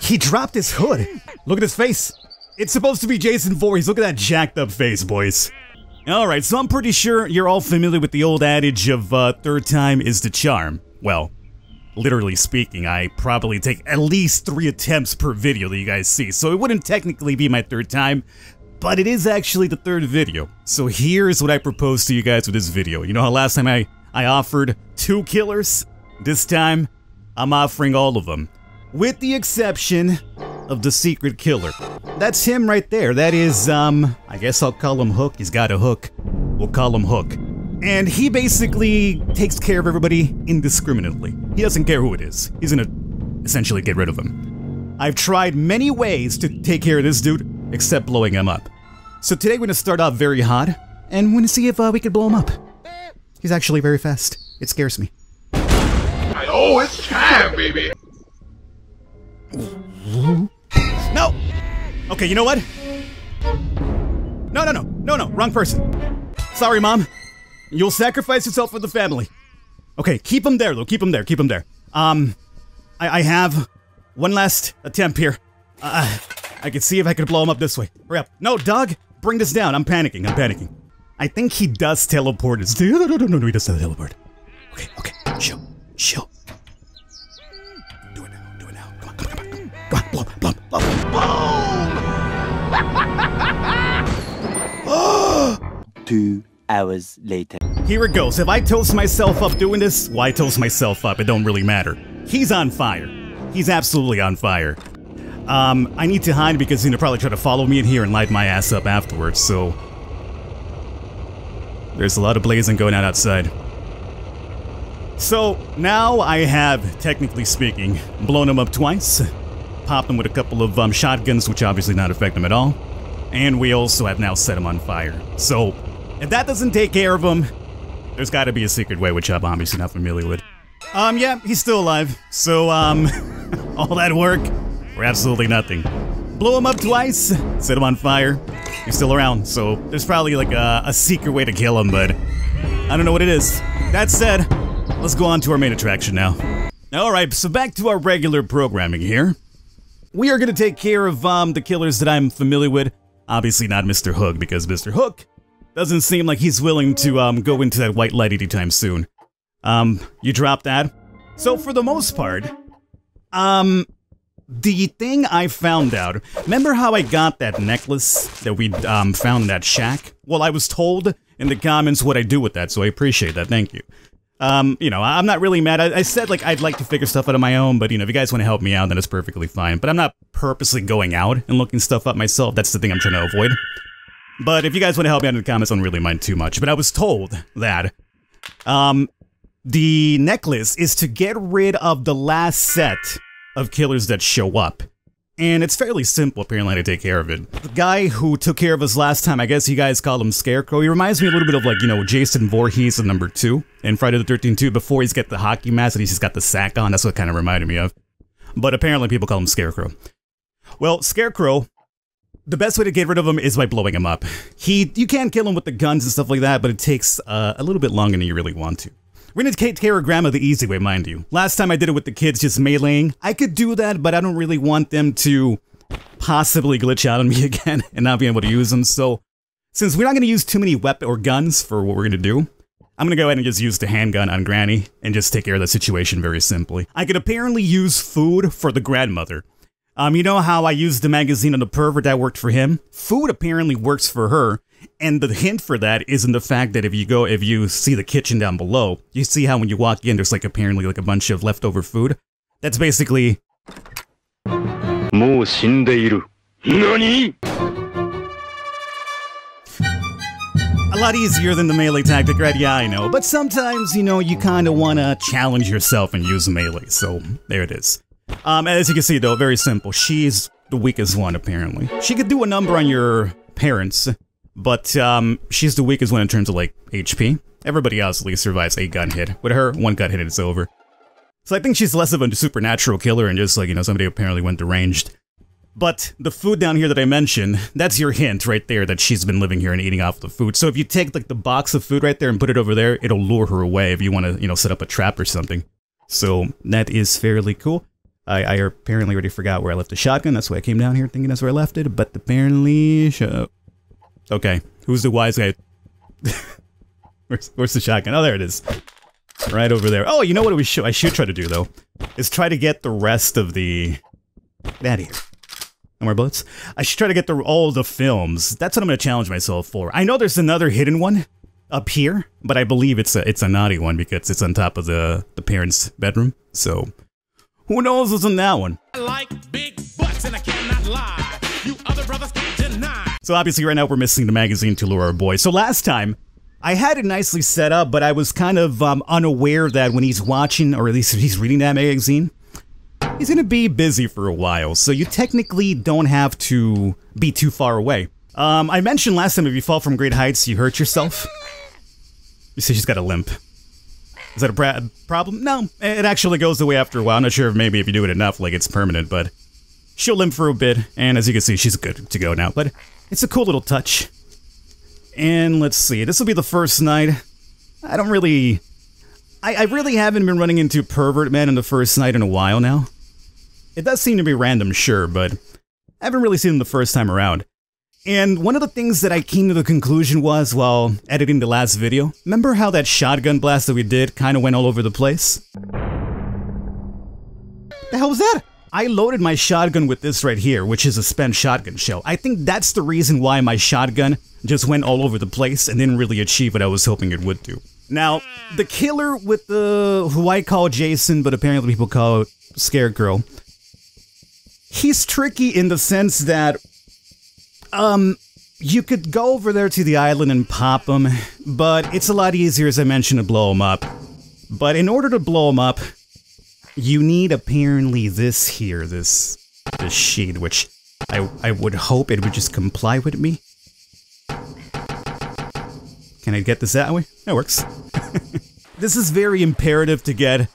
He dropped his hood. Look at his face. It's supposed to be Jason Voorhees. Look at that jacked up face, boys. Alright, so I'm pretty sure you're all familiar with the old adage of third time is the charm. Well, literally speaking, I probably take at least 3 attempts per video that you guys see, so it wouldn't technically be my third time, but it is actually the third video. So here's what I propose to you guys with this video. You know how last time I offered 2 killers? This time, I'm offering all of them. With the exception of the secret killer. That's him right there. That is, I guess I'll call him Hook. He's got a hook. We'll call him Hook. And he basically takes care of everybody indiscriminately. He doesn't care who it is. He's gonna essentially get rid of him. I've tried many ways to take care of this dude, except blowing him up. So today we're gonna start off very hot, and we're gonna see if we can blow him up. He's actually very fast. It scares me. Oh, it's time, baby! No! Okay, you know what? No, wrong person. Sorry, Mom. You'll sacrifice yourself for the family. Okay, keep him there, though. Keep him there. I have one last attempt here. I can see if I can blow him up this way. Hurry up. No, dog! Bring this down. I'm panicking. I think he does teleport. No, he doesn't teleport. Okay. Chill. Do it now. Come on, blow. 2 hours later. Here it goes. If I toast myself up doing this, why toast myself up? It don't really matter. He's on fire. He's absolutely on fire. I need to hide because he's gonna probably try to follow me in here and light my ass up afterwards, so... There's a lot of blazing going on outside. So, now I have, technically speaking, blown him up twice. Popped him with a couple of shotguns, which obviously not affect him at all. And we also have now set him on fire. So, if that doesn't take care of him, there's gotta be a secret way, which I'm obviously not familiar with. Yeah, he's still alive. So, all that work for absolutely nothing. Blow him up twice, set him on fire. He's still around, so there's probably like a secret way to kill him, but I don't know what it is. That said, let's go on to our main attraction now. Alright, so back to our regular programming here. We are gonna take care of the killers that I'm familiar with. Obviously not Mr. Hook, because Mr. Hook doesn't seem like he's willing to go into that white light anytime soon. You drop that. So for the most part, the thing I found out, remember how I got that necklace that we found in that shack? Well, I was told in the comments what I do with that, so I appreciate that, thank you. You know, I'm not really mad. I said, like, I'd like to figure stuff out on my own, but, you know, if you guys want to help me out, then it's perfectly fine. But I'm not purposely going out and looking stuff up myself. That's the thing I'm trying to avoid. But if you guys want to help me out in the comments, I don't really mind too much. But I was told that, the necklace is to get rid of the last set of killers that show up. And it's fairly simple, apparently, to take care of it. The guy who took care of us last time, I guess you guys call him Scarecrow. He reminds me a little bit of, like, you know, Jason Voorhees in number 2 in Friday the 13th 2, before he's got the hockey mask and he's just got the sack on. That's what it kind of reminded me of. But apparently people call him Scarecrow. Well, Scarecrow, the best way to get rid of him is by blowing him up. You can kill him with the guns and stuff like that, but it takes a little bit longer than you really want to. We're gonna take care of Grandma the easy way, mind you. Last time I did it with the kids just meleeing. I could do that, but I don't really want them to possibly glitch out on me again and not be able to use them. So, since we're not gonna use too many weapons or guns for what we're gonna do, I'm gonna go ahead and just use the handgun on Granny and just take care of the situation very simply. I could apparently use food for the grandmother. You know how I used the magazine on the pervert that worked for him? Food apparently works for her. And the hint for that is in the fact that if you see the kitchen down below, you see how when you walk in, there's like apparently like a bunch of leftover food. That's basically... NANI?! A lot easier than the melee tactic, right? Yeah, I know. But sometimes, you know, you kind of want to challenge yourself and use melee, so there it is. As you can see, though, very simple. She's the weakest one, apparently. She could do a number on your parents, but she's the weakest one in terms of, like, HP. Everybody else at least survives a gun hit. With her, one gun hit and it's over. So I think she's less of a supernatural killer and just, like, you know, somebody who apparently went deranged. But the food down here that I mentioned, that's your hint right there that she's been living here and eating off the food. So if you take, like, the box of food right there and put it over there, it'll lure her away if you want to, you know, set up a trap or something. So that is fairly cool. I apparently already forgot where I left the shotgun. That's why I came down here thinking that's where I left it. But apparently... Okay, who's the wise guy? Where's the shotgun? Oh, there it is. Right over there. Oh, you know what I should try to do, though? Is try to get the rest of the... Get out of here. No more bullets? I should try to get all the films. That's what I'm going to challenge myself for. I know there's another hidden one up here, but I believe it's a naughty one because it's on top of the parents' bedroom. So, who knows what's in that one? I like big butts and I cannot lie. You other brothers can't deny. So obviously right now we're missing the magazine to lure our boy. So last time, I had it nicely set up, but I was kind of unaware that when he's watching, or at least if he's reading that magazine, he's going to be busy for a while. So you technically don't have to be too far away. I mentioned last time if you fall from great heights, you hurt yourself. You see she's got a limp. Is that a problem? No, it actually goes away after a while. I'm not sure if maybe if you do it enough, like it's permanent, but she'll limp for a bit. And as you can see, she's good to go now. But it's a cool little touch. And let's see, this will be the first night. I really haven't been running into pervert men in the first night in a while now. It does seem to be random, sure, but I haven't really seen them the first time around. And one of the things that I came to the conclusion was while editing the last video, remember how that shotgun blast that we did kind of went all over the place? The hell was that? I loaded my shotgun with this right here, which is a spent shotgun shell. I think that's the reason why my shotgun just went all over the place and didn't really achieve what I was hoping it would do. Now, the killer with who I call Jason, but apparently people call Scarecrow, he's tricky in the sense that, you could go over there to the island and pop him, but it's a lot easier, as I mentioned, to blow him up. But in order to blow him up, you need apparently this here, this sheet, which I would hope it would just comply with me. Can I get this that way? That works. This is very imperative to get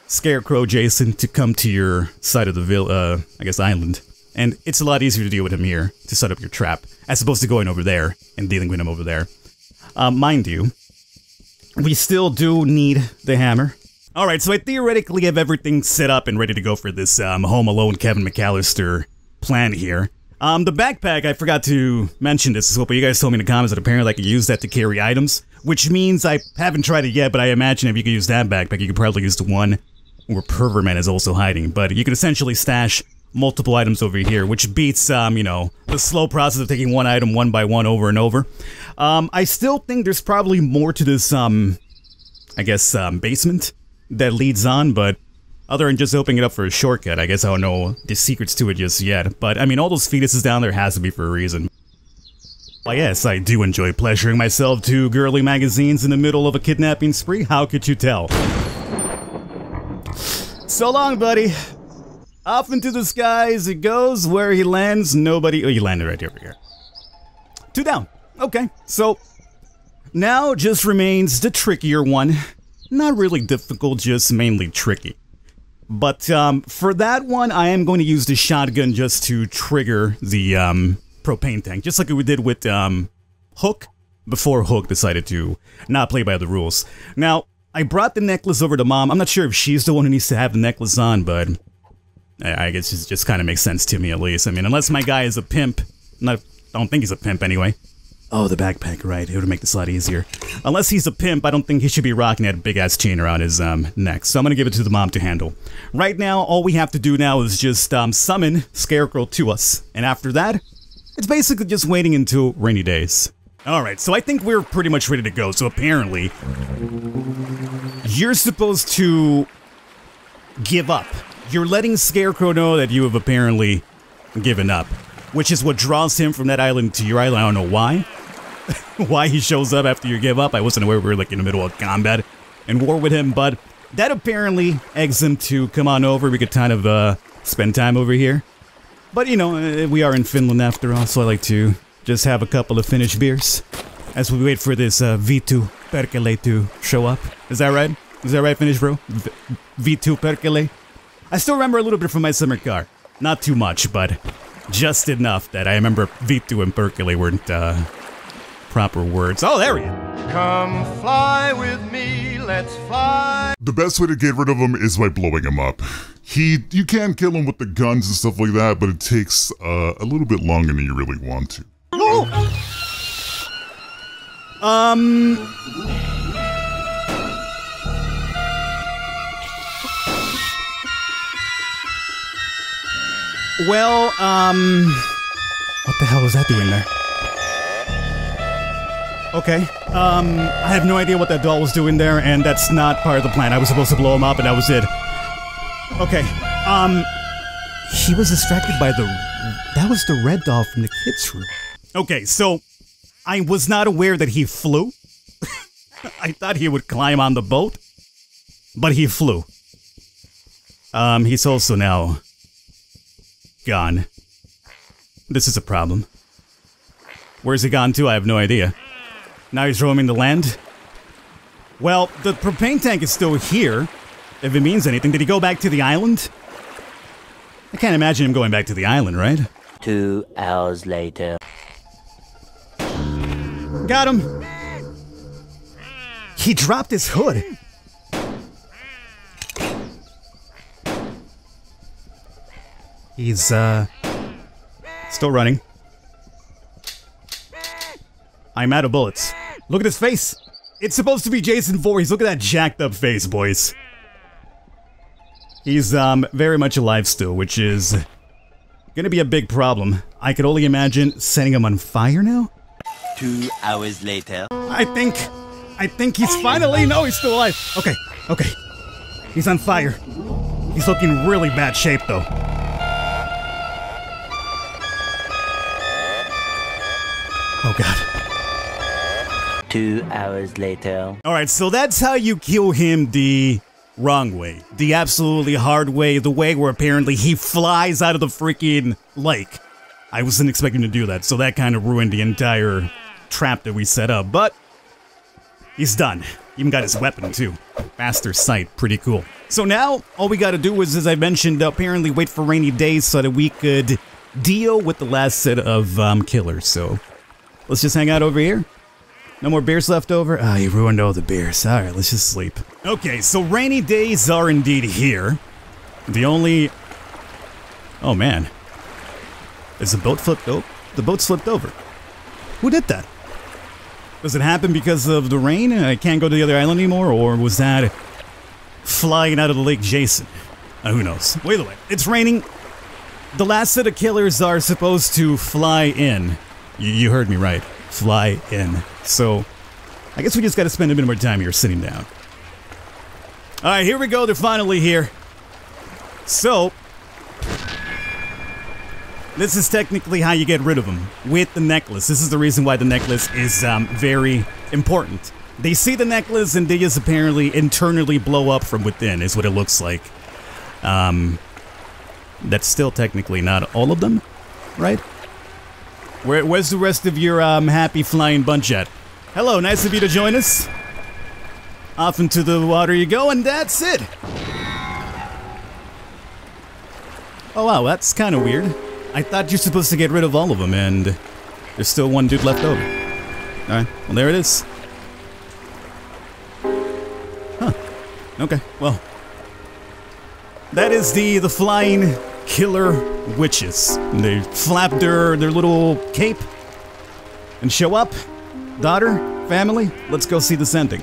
Scarecrow Jason to come to your side of the island. And it's a lot easier to deal with him here, to set up your trap, as opposed to going over there and dealing with him over there. Mind you, we still do need the hammer. Alright, so I theoretically have everything set up and ready to go for this Home Alone Kevin McAllister plan here. The backpack, I forgot to mention this as well, but you guys told me in the comments that apparently I could use that to carry items, which means I haven't tried it yet, but I imagine if you could use that backpack, you could probably use the one where Perverman is also hiding. But you could essentially stash multiple items over here, which beats, you know, the slow process of taking one item one by one over and over. I still think there's probably more to this, basement that leads on, but other than just opening it up for a shortcut, I guess I don't know the secrets to it just yet. But, I mean, all those fetuses down there has to be for a reason. Why, yes, I do enjoy pleasuring myself to girly magazines in the middle of a kidnapping spree. How could you tell? So long, buddy. Off into the skies it goes. Where he lands, nobody... Oh, he landed right over here. 2 down. Okay, so now just remains the trickier one. Not really difficult, just mainly tricky. But for that one, I am going to use the shotgun just to trigger the propane tank, just like we did with Hook, before Hook decided to not play by the rules. Now, I brought the necklace over to Mom. I'm not sure if she's the one who needs to have the necklace on, but I guess it just kind of makes sense to me, at least. I mean, unless my guy is a pimp. I don't think he's a pimp anyway. Oh, the backpack, right. It would make this a lot easier. Unless he's a pimp, I don't think he should be rocking that big-ass chain around his neck. So I'm going to give it to the mom to handle. Right now, all we have to do now is just summon Scarecrow to us. And after that, it's basically just waiting until rainy days. Alright, so I think we're pretty much ready to go. So apparently, you're supposed to give up. You're letting Scarecrow know that you have apparently given up. Which is what draws him from that island to your island. I don't know why. Why he shows up after you give up. I wasn't aware we were like in the middle of combat and war with him, but that apparently eggs him to come on over. We could kind of spend time over here. But you know, we are in Finland after all, so I like to just have a couple of Finnish beers as we wait for this V2 Perkele to show up. Is that right? Is that right, Finnish bro? V2 Perkele? I still remember a little bit from my summer car. Not too much, but just enough that I remember V2 and Perkele weren't proper words. Oh, there we go. Come fly with me, let's fly. The best way to get rid of him is by blowing him up. You can kill him with the guns and stuff like that, but it takes a little bit longer than you really want to. Well, what the hell was that doing there? Okay, I have no idea what that doll was doing there, and that's not part of the plan. I was supposed to blow him up, and that was it. Okay, he was distracted by that was the red doll from the kids' room. Okay, so, I was not aware that he flew. I thought he would climb on the boat, but he flew. He's also now gone. This is a problem. Where's he gone to? I have no idea. Now he's roaming the land? Well, the propane tank is still here, if it means anything. Did he go back to the island? I can't imagine him going back to the island, right? 2 hours later. Got him! He dropped his hood! He's, still running. I'm out of bullets. Look at his face! It's supposed to be Jason Voorhees. Look at that jacked up face, boys. He's, very much alive still, which is gonna be a big problem. I could only imagine setting him on fire now? 2 hours later. I think he's finally, no, he's still alive. Okay, okay. He's on fire. He's looking really bad shape, though. Oh, God. 2 hours later. Alright, so that's how you kill him the wrong way. The absolutely hard way, the way where apparently he flies out of the freaking lake. I wasn't expecting to do that, so that kind of ruined the entire trap that we set up, but he's done. Even got his weapon, too. Faster sight, pretty cool. So now, all we gotta do is, as I mentioned, apparently wait for rainy days so that we could deal with the last set of killers, so let's just hang out over here. No more beers left over? Ah, you ruined all the beers. Alright, let's just sleep. Okay, so rainy days are indeed here. The only... Oh, man. Is the boat flipped over? The boat's flipped over. Who did that? Does it happen because of the rain and I can't go to the other island anymore? Or was that flying out of the lake Jason? Who knows? Well, either way, it's raining. The last set of killers are supposed to fly in. You heard me right. Fly in. So, I guess we just gotta spend a bit more time here sitting down. Alright, here we go. They're finally here. So, this is technically how you get rid of them. With the necklace. This is the reason why the necklace is very important. They see the necklace and they just apparently internally blow up from within, is what it looks like. That's still technically not all of them, right? Where's the rest of your happy flying bunch at? Hello, nice of you to join us. Off into the water you go, and that's it. Oh wow, that's kind of weird. I thought you're supposed to get rid of all of them, and there's still one dude left over. Alright, well there it is. Huh. Okay, well. That is the flying killer witches. They flap their little cape and show up. Daughter, family, let's go see this ending.